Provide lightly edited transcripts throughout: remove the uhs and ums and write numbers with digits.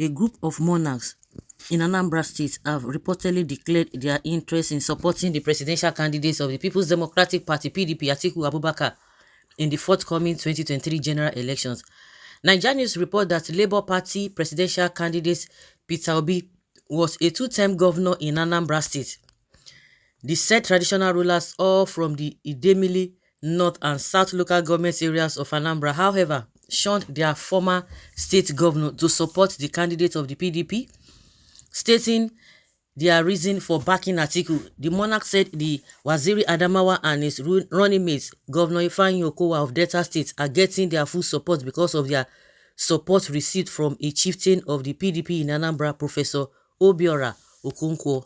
A group of monarchs in Anambra State have reportedly declared their interest in supporting the presidential candidates of the People's Democratic Party (PDP) Atiku Abubakar in the forthcoming 2023 general elections. Nigeria News report that Labour Party presidential candidate Peter Obi was a two-time governor in Anambra State. The said traditional rulers, all from the Idemili, North and South local government areas of Anambra, however, shunned their former state governor to support the candidate of the PDP, stating their reason for backing Atiku. The monarch said the Waziri Adamawa and his running mates, Governor Ifeanyi Okowa of Delta State, are getting their full support because of their support received from a chieftain of the PDP in Anambra, Professor Obiora Okonkwo.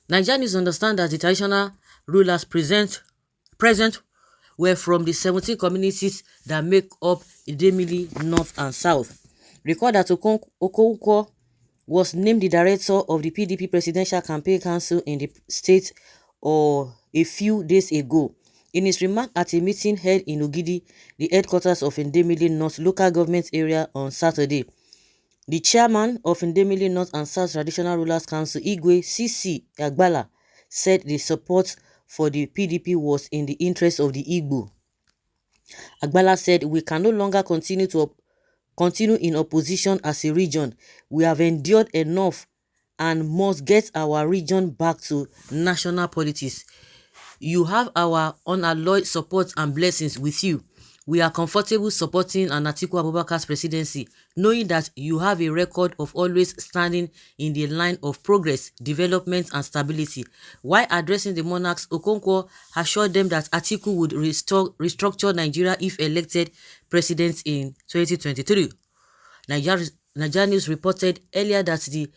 Nigerians understand that the traditional rulers present were from the 17 communities that make up Idemili, North and South. Recall that Okonkwo was named the director of the PDP Presidential Campaign Council in the state a few days ago. In his remark at a meeting held in Ogidi, the headquarters of Idemili North local government area on Saturday, the chairman of Idemili North and South Traditional Rulers Council, Igwe C.C. Agbala, said the support for the PDP was in the interest of the Igbo. Agbala said, "We can no longer continue in opposition as a region. We have endured enough and must get our region back to national politics. You have our unalloyed support and blessings with you. We are comfortable supporting Atiku Abubakar's presidency, knowing that you have a record of always standing in the line of progress, development and stability." While addressing the monarchs, Okonkwo assured them that Atiku would restructure Nigeria if elected president in 2023. Nigeria News reported earlier that the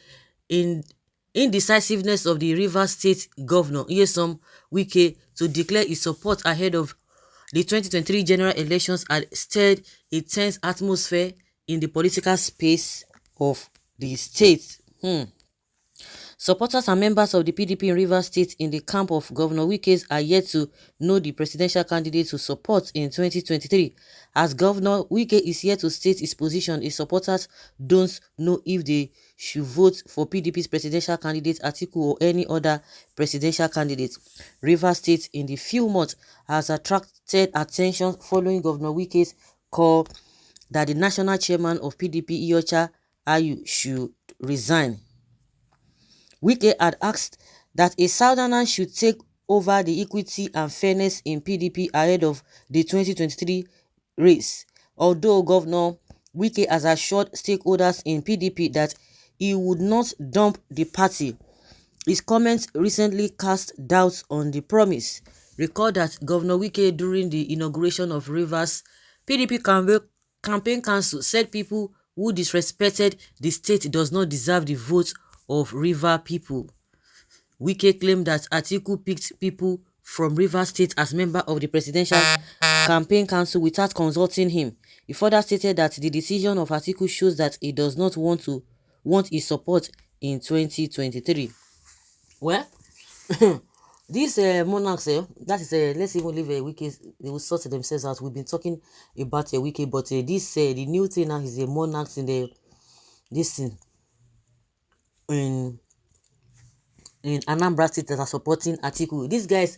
indecisiveness of the Rivers State Governor Nyesom Wike to declare his support ahead of the 2023 general elections had stirred a tense atmosphere in the political space of the state. Supporters and members of the PDP in Rivers State in the camp of Governor Wike's are yet to know the presidential candidate to support in 2023. As Governor Wike is yet to state his position, his supporters don't know if they should vote for PDP's presidential candidate Atiku or any other presidential candidate. Rivers State in the few months has attracted attention following Governor Wike's call that the national chairman of PDP, Iyorchia Ayu, should resign. Wike had asked that a southerner should take over the equity and fairness in PDP ahead of the 2023 race. Although Governor Wike has assured stakeholders in PDP that he would not dump the party, his comments recently cast doubts on the promise. Recall that Governor Wike, during the inauguration of Rivers PDP campaign council, said people who disrespected the state does not deserve the vote of River people. Wike claimed that Atiku picked people from River State as member of the Presidential Campaign Council without consulting him. He further stated that the decision of Atiku shows that he does not want his support in 2023. Well, these monarchs, that is, let's even leave Wike, they will sort themselves out. We've been talking about Wike, but this the new thing now is the monarchs in this thing in Anambra State that are supporting Atiku. These guys,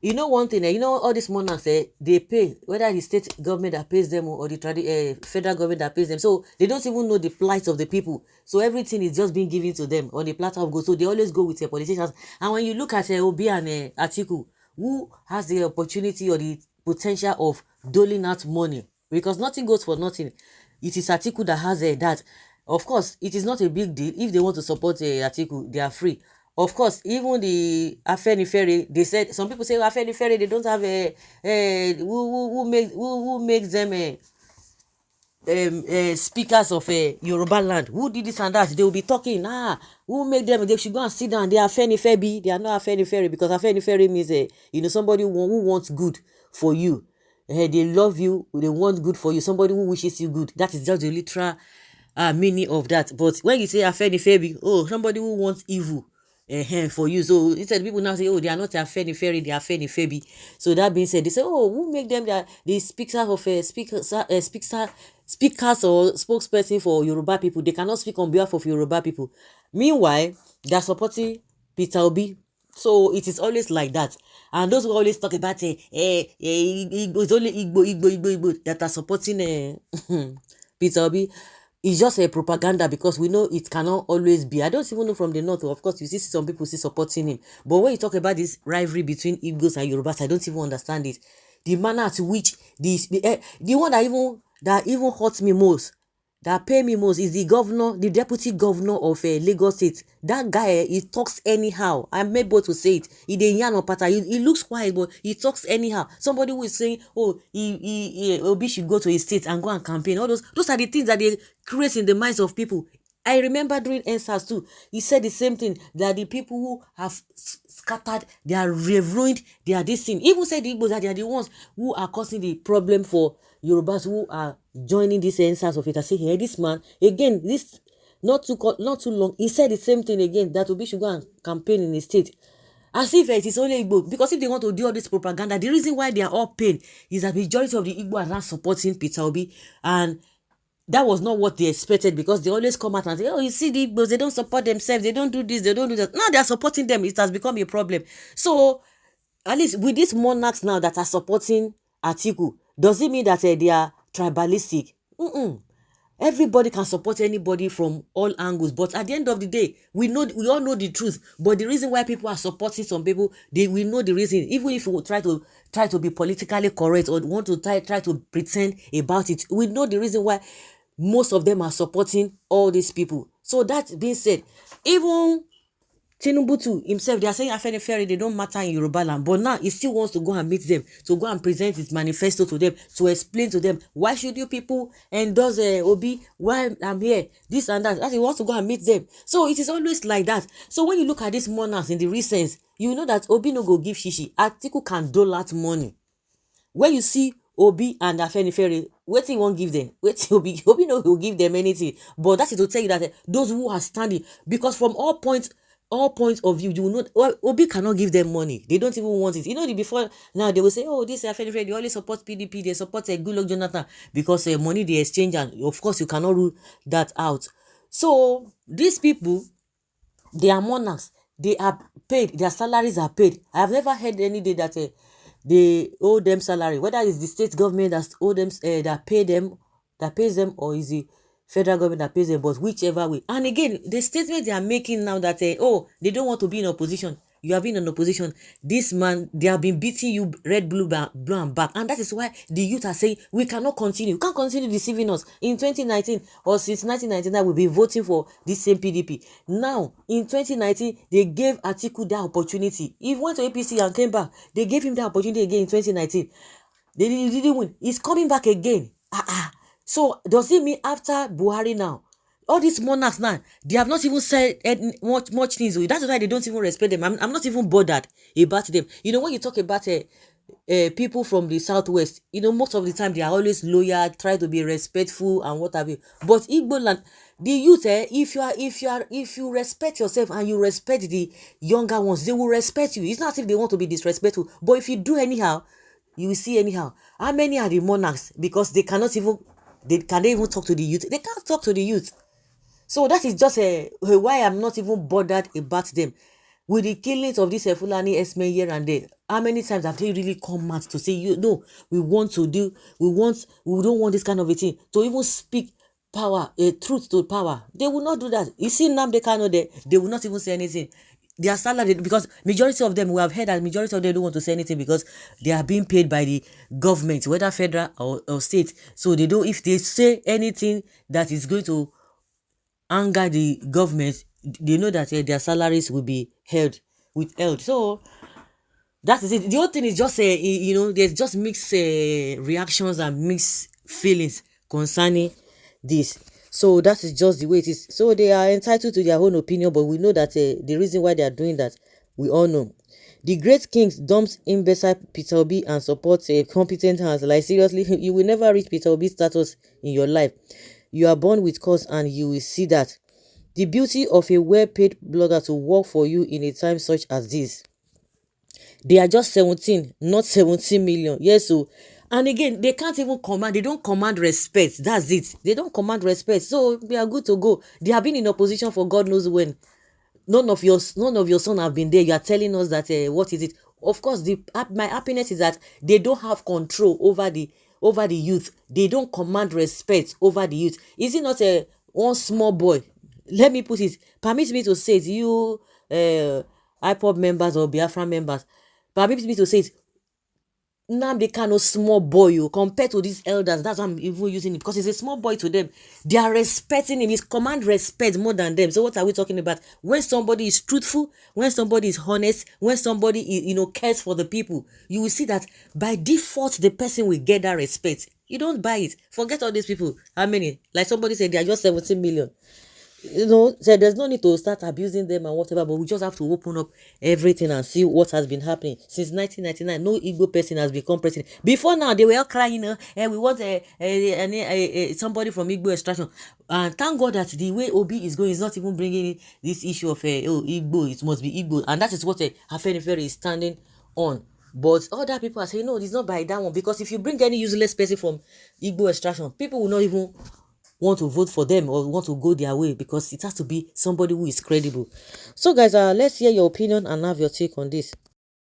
you know one thing, all these monarchs, they pay, whether the state government that pays them or the federal government that pays them. So they don't even know the plight of the people. So everything is just being given to them on the platter of gold. So they always go with their politicians. And when you look at Obi and Atiku, who has the opportunity or the potential of doling out money? Because nothing goes for nothing. It is Atiku that has that. Of course, it is not a big deal. If they want to support Atiku, they are free. Of course, even the Afenifere, they said, some people say Afenifere, they don't have who makes them speakers of Yoruba land. Who did this and that? They will be talking. Who make them? They should go and sit down. They are Afenifere. They are not Afenifere, because Afenifere means somebody who wants good for you. They love you. They want good for you. Somebody who wishes you good. That is just the literal meaning of that. But when you say Afenifere, somebody who wants evil for you. So instead people now say, oh, they are not Afenifere, they are Afenifebi. So that being said, they say, oh, who make them the speakers of speakers or spokesperson for Yoruba people? They cannot speak on behalf of Yoruba people. Meanwhile, they are supporting Peter Obi. So it is always like that. And those who always talk about it's only Igbo that are supporting Peter Obi. It's just a propaganda, because we know it cannot always be. I don't even know from the north. Of course, you see some people still supporting him. But when you talk about this rivalry between Igbos and Yorubas, I don't even understand it. The manner at which the one that even hurts me most, that pay me most, is the governor, the deputy governor of Lagos State. That guy, he talks anyhow. I'm able to say it. He yarn on pattern. He looks quiet, but he talks anyhow. Somebody who is saying, oh, Obi should go to his state and go and campaign. All those are the things that they create in the minds of people. I remember during NSAS too, he said the same thing, that the people who have scattered, they are ruined, they are this thing. Even said the Igbos that they are the ones who are causing the problem for Yorubas who are joining this NSAS of it. I say, hey, this man, again, this not too long, he said the same thing again, that Obi should go and campaign in his state. As if it is only Igbo. Because if they want to do all this propaganda, the reason why they are all paid is that the majority of the Igbo are not supporting Peter Obi, and that was not what they expected, because they always come out and say, oh, you see the Igbos, they don't support themselves, they don't do this, they don't do that. Now they are supporting them. It has become a problem. So at least with these monarchs now that are supporting Atiku, does it mean that they are tribalistic? Everybody can support anybody from all angles, but at the end of the day, we all know the truth. But the reason why people are supporting some people, we know the reason. Even if we try to be politically correct, or want to try to pretend about it, we know the reason why most of them are supporting all these people. So that being said, even Tinubu too himself, they are saying Afenifere, they don't matter in Yoruba land, but now he still wants to go and meet them, to go and present his manifesto to them, to explain to them, why should you people endorse Obi while I'm here, this and that. As he wants to go and meet them. So it is always like that. So when you look at these monarchs in the recent, you know that Obi no go give shishi. Atiku can dole out money. When you see Obi and Afenifere, wetin won't give them? Wetin Obi no go give them anything. But that is to tell you that those who are standing, because from all points of view, you will know, well, Obi cannot give them money. They don't even want it. You know, before now they will say, oh, this Afenifere, they always support PDP, they support Goodluck Jonathan, because money they exchange, and of course you cannot rule that out. So these people, they are monarchs. They are paid. Their salaries are paid. I have never heard any day that they owe them salary. Whether it's the state government that owe them, that pays them, or is the federal government that pays them. But whichever way. And again, the statement they are making now that oh, they don't want to be in opposition. You have been in opposition. This man, they have been beating you red, blue, and back. And that is why the youth are saying, we cannot continue. We can't continue deceiving us. In 2019, or since 1999, we've been voting for this same PDP. Now, in 2019, they gave Atiku that opportunity. He went to APC and came back. They gave him that opportunity again in 2019. They didn't win. He's coming back again. So, does it mean after Buhari now, all these monarchs now, they have not even said much things. That's why they don't even respect them. I'm not even bothered about them. You know, when you talk about people from the southwest, you know, most of the time they are always loyal, try to be respectful and what have you. But Igbo land, the youth, if you respect yourself and you respect the younger ones, they will respect you. It's not as if they want to be disrespectful, but if you do anyhow, you will see anyhow. How many are the monarchs? Because they can't even talk to the youth. They can't talk to the youth. So that is just why I'm not even bothered about them. With the killings of this Fulani S-men here and there, how many times have they really come out to say, you know, we don't want this kind of a thing, to even speak power, truth to power. They will not do that. You see Nnamdi Kanu there, they will not even say anything. Their salary, because majority of them, we have heard that majority of them don't want to say anything because they are being paid by the government, whether federal or state. So they don't, if they say anything that is going to anger the government, they know that their salaries will be withheld. So that is it. The whole thing is just there's just mixed reactions and mixed feelings concerning this. So that is just the way it is. So they are entitled to their own opinion, but we know that the reason why they are doing that, we all know. The great kings dumps imbecile Peter Obi and supports a competent hands. Like seriously, you will never reach Peter Obi's status in your life. You are born with cause, and you will see that. The beauty of a well-paid blogger to work for you in a time such as this. They are just 17, not 17 million. Yes, so and again, they can't even command, they don't command respect. That's it. They don't command respect. So we are good to go. They have been in opposition for God knows when. None of your son have been there. You are telling us that what is it? Of course, my happiness is that they don't have control over the youth. They don't command respect over the youth. Is it not a one small boy? Let me put it. Permit me to say it. You IPOB members or Biafra members, permit me to say it. Nnamdi Kanu small boy compared to these elders. That's why I'm even using it, because he's a small boy to them. They are respecting him. He's command respect more than them. So what are we talking about? When somebody is truthful, when somebody is honest, when somebody is, cares for the people, you will see that by default the person will get that respect. You don't buy it. Forget all these people. How many? Like somebody said, they are just 17 million. So there's no need to start abusing them and whatever, but we just have to open up everything and see what has been happening since 1999. No Igbo person has become president. Before now, they were all crying, we want somebody from Igbo extraction. And thank God that the way Obi is going is not even bringing in this issue of Igbo. It must be Igbo, and that is what Afenifere is standing on. But other people are saying no, it's not by that one, because if you bring any useless person from Igbo extraction, people will not even want to vote for them or want to go their way, because it has to be somebody who is credible. So guys, let's hear your opinion and have your take on this.